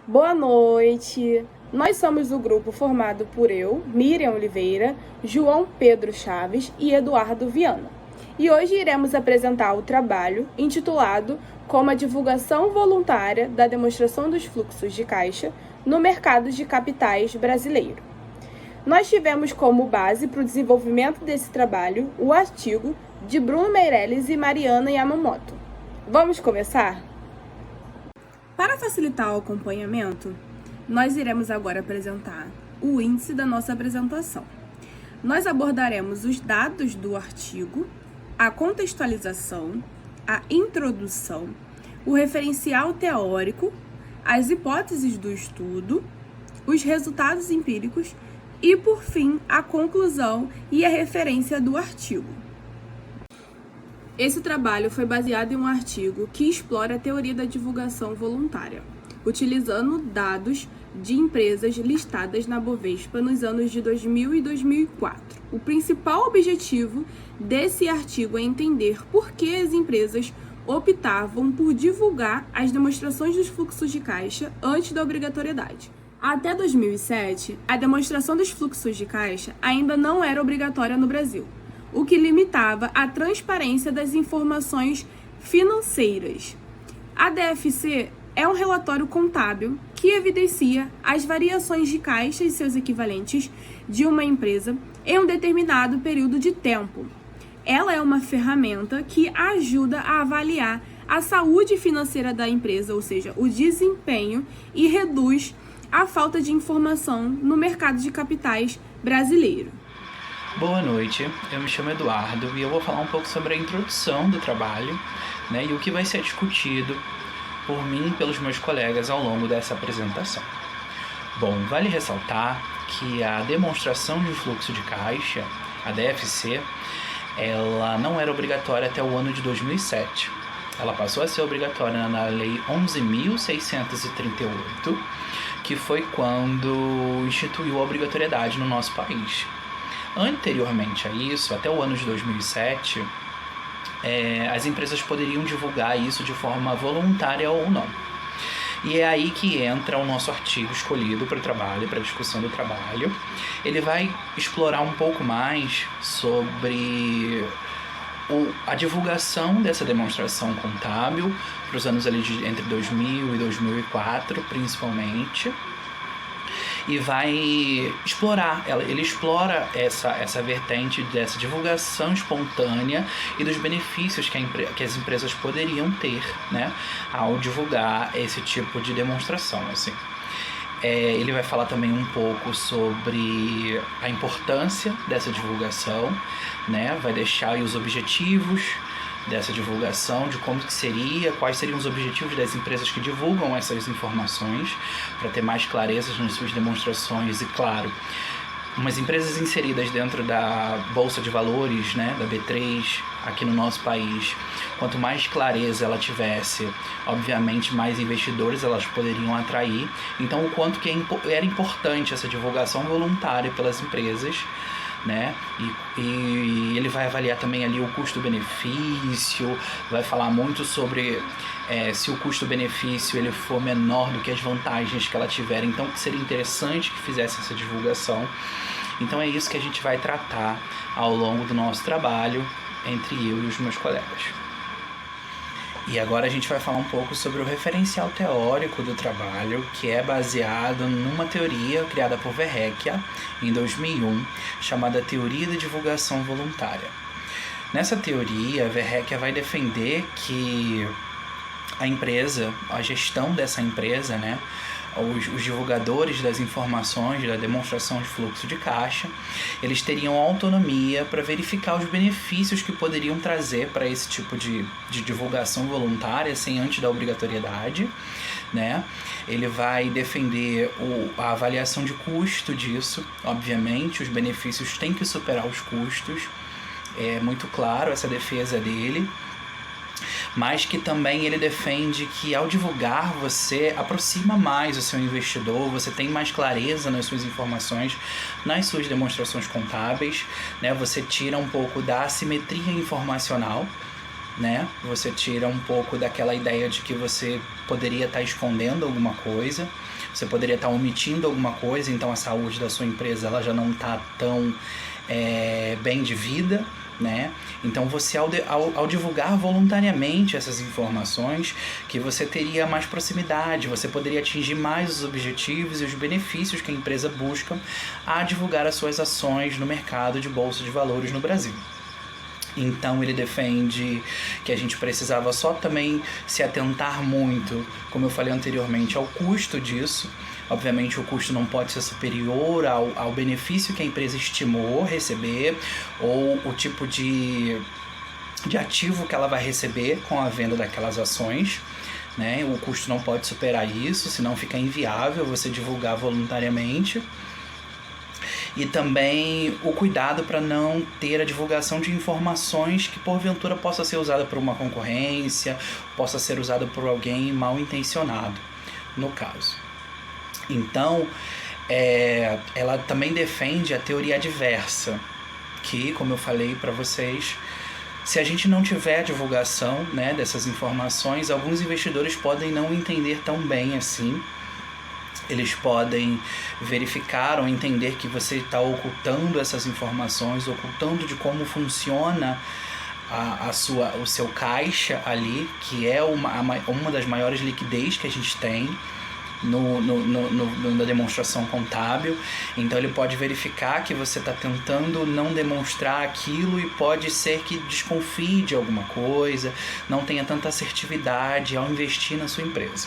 Boa noite! Nós somos o grupo formado por eu, Miriam Oliveira, João Pedro Chaves e Eduardo Viana. E hoje iremos apresentar o trabalho intitulado Como a divulgação voluntária da demonstração dos fluxos de caixa no mercado de capitais brasileiro. Nós tivemos como base para o desenvolvimento desse trabalho o artigo de Bruno Meirelles e Mariana Yamamoto. Vamos começar? Para facilitar o acompanhamento, nós iremos agora apresentar o índice da nossa apresentação. Nós abordaremos os dados do artigo, a contextualização, a introdução, o referencial teórico, as hipóteses do estudo, os resultados empíricos e, por fim, a conclusão e a referência do artigo. Esse trabalho foi baseado em um artigo que explora a teoria da divulgação voluntária, utilizando dados de empresas listadas na Bovespa nos anos de 2000 e 2004. O principal objetivo desse artigo é entender por que as empresas optavam por divulgar as demonstrações dos fluxos de caixa antes da obrigatoriedade. Até 2007, a demonstração dos fluxos de caixa ainda não era obrigatória no Brasil, o que limitava a transparência das informações financeiras. A DFC é um relatório contábil que evidencia as variações de caixa e seus equivalentes de uma empresa em um determinado período de tempo. Ela é uma ferramenta que ajuda a avaliar a saúde financeira da empresa, ou seja, o desempenho, e reduz a falta de informação no mercado de capitais brasileiro. Boa noite, eu me chamo Eduardo e eu vou falar um pouco sobre a introdução do trabalho, e o que vai ser discutido por mim e pelos meus colegas ao longo dessa apresentação. Bom, vale ressaltar que a demonstração de fluxo de caixa, a DFC, ela não era obrigatória até o ano de 2007. Ela passou a ser obrigatória na Lei 11.638, que foi quando instituiu a obrigatoriedade no nosso país. Anteriormente a isso, até o ano de 2007, as empresas poderiam divulgar isso de forma voluntária ou não. E é aí que entra o nosso artigo escolhido para o trabalho, para a discussão do trabalho. Ele vai explorar um pouco mais sobre a divulgação dessa demonstração contábil para os anos ali entre 2000 e 2004, principalmente. E vai explorar, ele explora essa vertente dessa divulgação espontânea e dos benefícios que as empresas poderiam ter, ao divulgar esse tipo de demonstração, assim. Ele vai falar também um pouco sobre a importância dessa divulgação, vai deixar aí os objetivos dessa divulgação, de como que seria, quais seriam os objetivos das empresas que divulgam essas informações, para ter mais clareza nas suas demonstrações. E claro, umas empresas inseridas dentro da Bolsa de Valores, da B3, aqui no nosso país, quanto mais clareza ela tivesse, obviamente mais investidores elas poderiam atrair. Então, o quanto que era importante essa divulgação voluntária pelas empresas, E ele vai avaliar também ali o custo-benefício, vai falar muito sobre se o custo-benefício ele for menor do que as vantagens que ela tiver, então que seria interessante que fizesse essa divulgação. Então é isso que a gente vai tratar ao longo do nosso trabalho entre eu e os meus colegas. E agora a gente vai falar um pouco sobre o referencial teórico do trabalho, que é baseado numa teoria criada por Verrecchia em 2001, chamada Teoria da Divulgação Voluntária. Nessa teoria, Verrecchia vai defender que a empresa, a gestão dessa empresa, os divulgadores das informações da demonstração de fluxo de caixa, eles teriam autonomia para verificar os benefícios que poderiam trazer para esse tipo de divulgação voluntária, sem antes da obrigatoriedade, Ele vai defender a avaliação de custo disso. Obviamente, os benefícios têm que superar os custos, é muito claro essa defesa dele. Mas que também ele defende que ao divulgar você aproxima mais o seu investidor, você tem mais clareza nas suas informações, nas suas demonstrações contábeis, Você tira um pouco da assimetria informacional, né? Você tira um pouco daquela ideia de que você poderia estar escondendo alguma coisa, você poderia estar omitindo alguma coisa, então a saúde da sua empresa ela já não está tão bem de vida, né? Então você ao divulgar voluntariamente essas informações, que você teria mais proximidade, você poderia atingir mais os objetivos e os benefícios que a empresa busca a divulgar as suas ações no mercado de bolsa de valores no Brasil. Então ele defende que a gente precisava só também se atentar muito, como eu falei anteriormente, ao custo disso. Obviamente o custo não pode ser superior ao benefício que a empresa estimou receber ou o tipo de ativo que ela vai receber com a venda daquelas ações, né? O custo não pode superar isso, senão fica inviável você divulgar voluntariamente. E também o cuidado para não ter a divulgação de informações que porventura possa ser usada por uma concorrência, possa ser usada por alguém mal intencionado, no caso. Então, ela também defende a teoria adversa, que, como eu falei para vocês, se a gente não tiver a divulgação, né, dessas informações, alguns investidores podem não entender tão bem assim. Eles podem verificar ou entender que você está ocultando essas informações, ocultando de como funciona o seu caixa ali, que é uma das maiores liquidez que a gente tem na demonstração contábil. Então ele pode verificar que você está tentando não demonstrar aquilo e pode ser que desconfie de alguma coisa, não tenha tanta assertividade ao investir na sua empresa.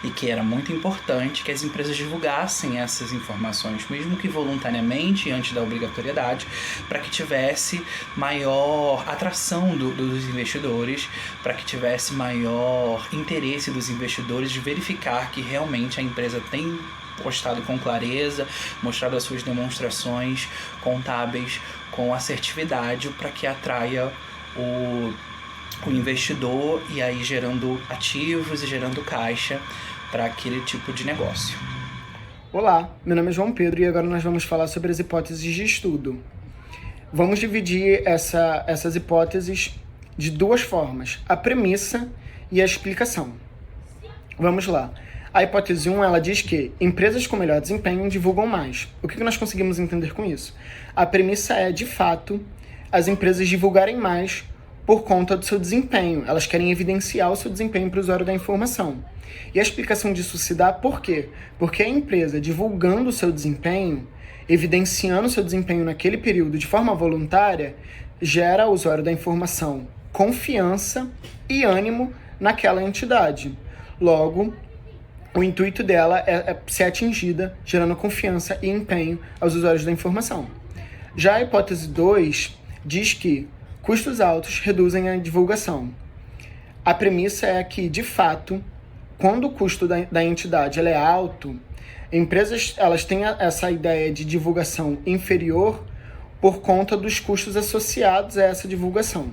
E que era muito importante que as empresas divulgassem essas informações, mesmo que voluntariamente, antes da obrigatoriedade, para que tivesse maior atração dos investidores, para que tivesse maior interesse dos investidores de verificar que realmente a empresa tem postado com clareza, mostrado as suas demonstrações contábeis com assertividade, para que atraia o investidor e aí gerando ativos e gerando caixa para aquele tipo de negócio. Olá, meu nome é João Pedro e agora nós vamos falar sobre as hipóteses de estudo. Vamos dividir essas hipóteses de duas formas, a premissa e a explicação. Vamos lá. A hipótese 1, ela diz que empresas com melhor desempenho divulgam mais. O que nós conseguimos entender com isso? A premissa é, de fato, as empresas divulgarem mais por conta do seu desempenho. Elas querem evidenciar o seu desempenho para o usuário da informação. E a explicação disso se dá por quê? Porque a empresa divulgando o seu desempenho, evidenciando o seu desempenho naquele período de forma voluntária, gera ao usuário da informação confiança e ânimo naquela entidade. Logo, o intuito dela é ser atingida, gerando confiança e empenho aos usuários da informação. Já a hipótese 2 diz que custos altos reduzem a divulgação. A premissa é que, de fato, quando o custo da entidade é alto, empresas elas têm essa ideia de divulgação inferior por conta dos custos associados a essa divulgação.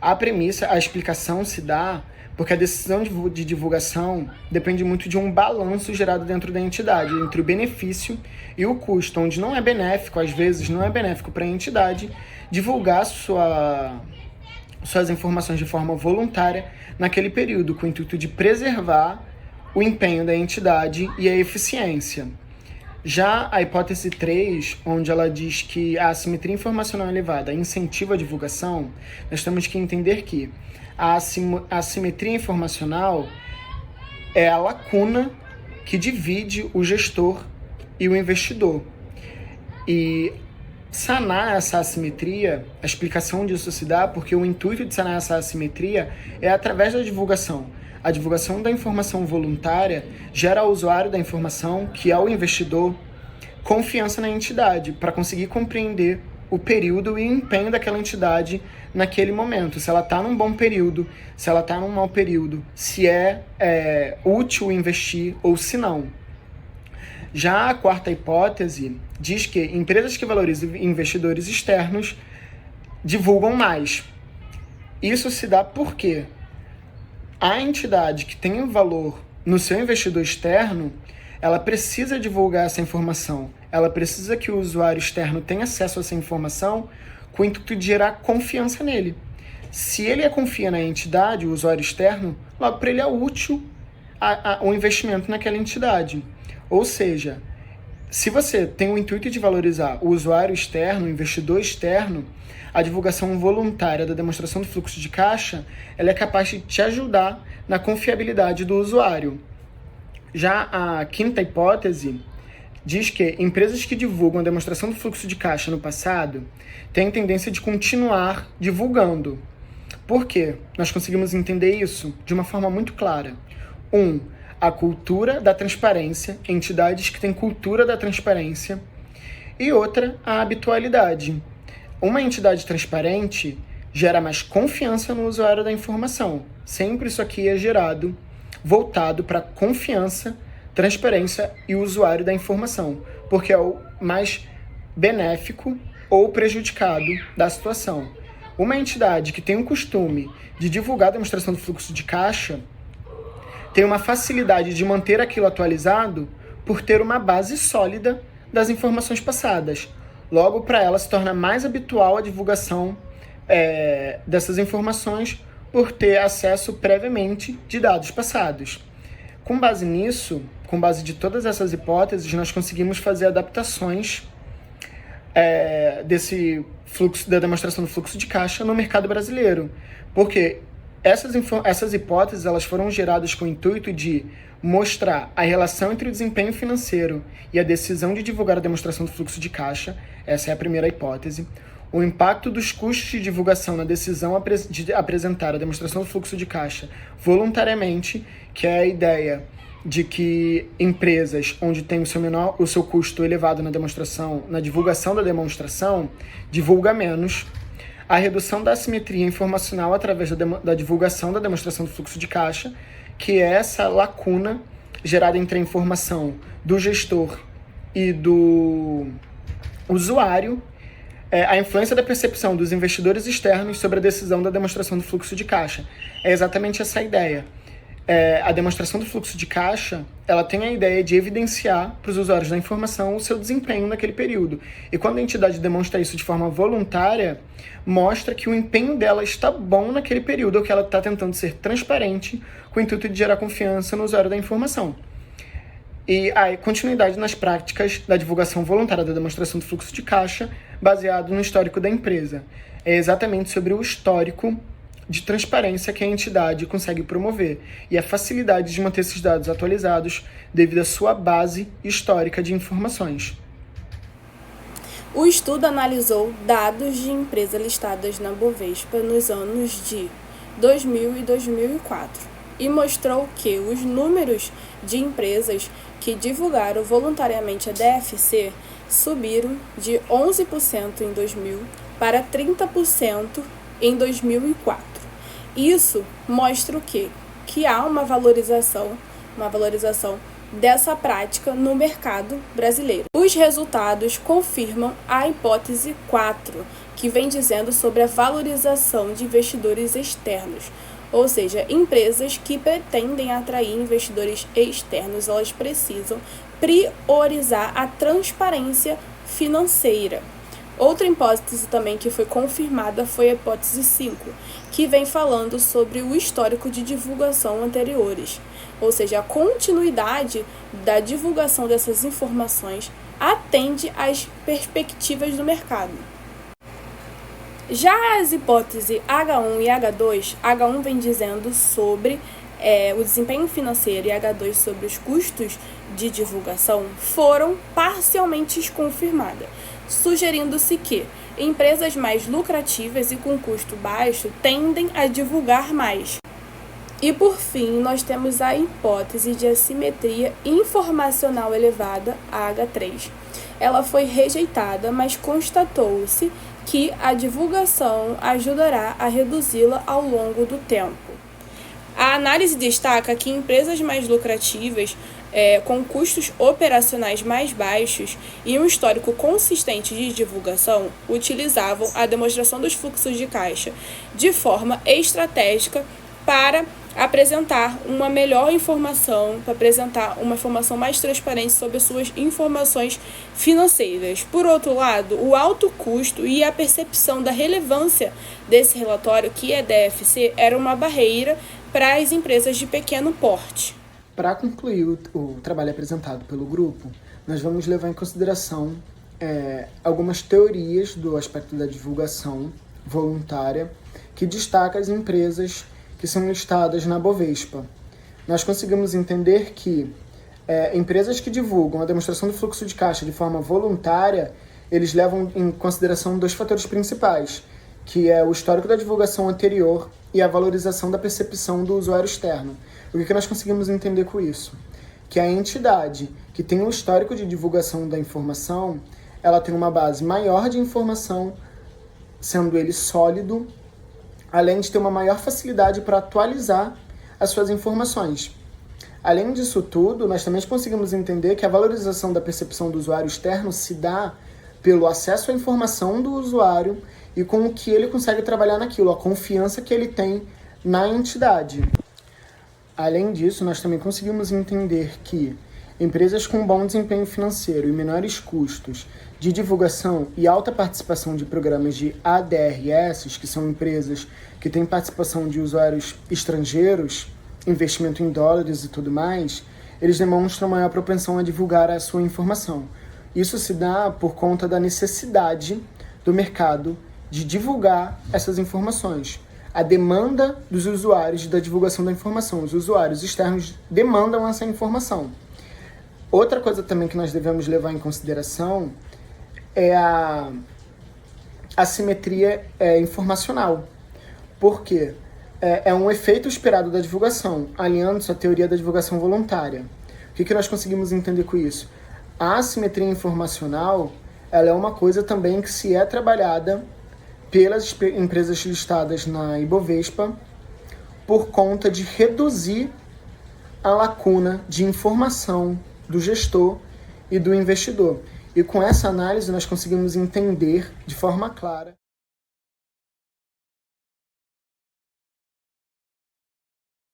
A premissa, a explicação se dá porque a decisão de divulgação depende muito de um balanço gerado dentro da entidade, entre o benefício e o custo, onde não é benéfico, às vezes não é benéfico para a entidade divulgar suas informações de forma voluntária naquele período, com o intuito de preservar o empenho da entidade e a eficiência. Já a hipótese 3, onde ela diz que a assimetria informacional elevada incentiva a divulgação, nós temos que entender que a assimetria informacional é a lacuna que divide o gestor e o investidor. E sanar essa assimetria, a explicação disso se dá porque o intuito de sanar essa assimetria é através da divulgação. A divulgação da informação voluntária gera ao usuário da informação, que é o investidor, confiança na entidade para conseguir compreender o período e o empenho daquela entidade naquele momento. Se ela está num bom período, se ela está num mau período, se é útil investir ou se não. Já a quarta hipótese diz que empresas que valorizam investidores externos divulgam mais. Isso se dá porque a entidade que tem um valor no seu investidor externo, ela precisa divulgar essa informação. Ela precisa que o usuário externo tenha acesso a essa informação com o intuito de gerar confiança nele. Se ele confia na entidade, o usuário externo, logo para ele é útil o investimento naquela entidade. Ou seja, se você tem o intuito de valorizar o usuário externo, o investidor externo, a divulgação voluntária da demonstração do fluxo de caixa, ela é capaz de te ajudar na confiabilidade do usuário. Já a quinta hipótese diz que empresas que divulgam a demonstração do fluxo de caixa no passado têm tendência de continuar divulgando. Por quê? Nós conseguimos entender isso de uma forma muito clara. A cultura da transparência, entidades que têm cultura da transparência. E outra, a habitualidade. Uma entidade transparente gera mais confiança no usuário da informação. Sempre isso aqui é voltado para confiança, transparência e usuário da informação, porque é o mais benéfico ou prejudicado da situação. Uma entidade que tem o costume de divulgar a demonstração do fluxo de caixa tem uma facilidade de manter aquilo atualizado por ter uma base sólida das informações passadas. Logo, para ela se torna mais habitual a divulgação dessas informações por ter acesso previamente de dados passados. Com base nisso, com base de todas essas hipóteses, nós conseguimos fazer adaptações desse fluxo, da demonstração do fluxo de caixa no mercado brasileiro. Porque essas hipóteses elas foram geradas com o intuito de mostrar a relação entre o desempenho financeiro e a decisão de divulgar a demonstração do fluxo de caixa, essa é a primeira hipótese, o impacto dos custos de divulgação na decisão de apresentar a demonstração do fluxo de caixa voluntariamente, que é a ideia de que empresas onde tem o seu custo elevado na divulgação da demonstração, divulga menos. A redução da assimetria informacional através da divulgação da demonstração do fluxo de caixa, que é essa lacuna gerada entre a informação do gestor e do usuário, a influência da percepção dos investidores externos sobre a decisão da demonstração do fluxo de caixa. É exatamente essa a ideia. A demonstração do fluxo de caixa, ela tem a ideia de evidenciar para os usuários da informação o seu desempenho naquele período. E quando a entidade demonstra isso de forma voluntária, mostra que o empenho dela está bom naquele período, ou que ela está tentando ser transparente com o intuito de gerar confiança no usuário da informação. E a continuidade nas práticas da divulgação voluntária da demonstração do fluxo de caixa, baseado no histórico da empresa. É exatamente sobre o histórico de transparência que a entidade consegue promover e a facilidade de manter esses dados atualizados devido à sua base histórica de informações. O estudo analisou dados de empresas listadas na Bovespa nos anos de 2000 e 2004 e mostrou que os números de empresas que divulgaram voluntariamente a DFC subiram de 11% em 2000 para 30% em 2004. Isso mostra o quê? Que há uma valorização dessa prática no mercado brasileiro. Os resultados confirmam a hipótese 4, que vem dizendo sobre a valorização de investidores externos. Ou seja, empresas que pretendem atrair investidores externos, elas precisam priorizar a transparência financeira. Outra hipótese também que foi confirmada foi a hipótese 5, que vem falando sobre o histórico de divulgação anteriores, ou seja, a continuidade da divulgação dessas informações atende às perspectivas do mercado. Já as hipóteses H1 e H2, H1 vem dizendo sobre o desempenho financeiro e H2 sobre os custos de divulgação, foram parcialmente confirmadas, sugerindo-se que empresas mais lucrativas e com custo baixo tendem a divulgar mais. E por fim, nós temos a hipótese de assimetria informacional elevada, a H3. Ela foi rejeitada, mas constatou-se que a divulgação ajudará a reduzi-la ao longo do tempo. A análise destaca que empresas mais lucrativas, com custos operacionais mais baixos e um histórico consistente de divulgação, utilizavam a demonstração dos fluxos de caixa de forma estratégica para apresentar uma melhor informação, para apresentar uma informação mais transparente sobre as suas informações financeiras. Por outro lado, o alto custo e a percepção da relevância desse relatório, que é DFC, era uma barreira para as empresas de pequeno porte. Para concluir o trabalho apresentado pelo grupo, nós vamos levar em consideração algumas teorias do aspecto da divulgação voluntária que destaca as empresas que são listadas na Bovespa. Nós conseguimos entender que empresas que divulgam a demonstração do fluxo de caixa de forma voluntária, eles levam em consideração dois fatores principais, que é o histórico da divulgação anterior e a valorização da percepção do usuário externo. O que nós conseguimos entender com isso? Que a entidade que tem um histórico de divulgação da informação, ela tem uma base maior de informação, sendo ele sólido, além de ter uma maior facilidade para atualizar as suas informações. Além disso tudo, nós também conseguimos entender que a valorização da percepção do usuário externo se dá pelo acesso à informação do usuário e com o que ele consegue trabalhar naquilo, a confiança que ele tem na entidade. Além disso, nós também conseguimos entender que empresas com bom desempenho financeiro e menores custos de divulgação e alta participação de programas de ADRS, que são empresas que têm participação de usuários estrangeiros, investimento em dólares e tudo mais, eles demonstram maior propensão a divulgar a sua informação. Isso se dá por conta da necessidade do mercado de divulgar essas informações. A demanda dos usuários da divulgação da informação. Os usuários externos demandam essa informação. Outra coisa também que nós devemos levar em consideração é a assimetria informacional. Por quê? É um efeito esperado da divulgação, alinhando-se à teoria da divulgação voluntária. O que nós conseguimos entender com isso? A assimetria informacional, ela é uma coisa também que se é trabalhada pelas empresas listadas na Ibovespa por conta de reduzir a lacuna de informação do gestor e do investidor. E com essa análise nós conseguimos entender de forma clara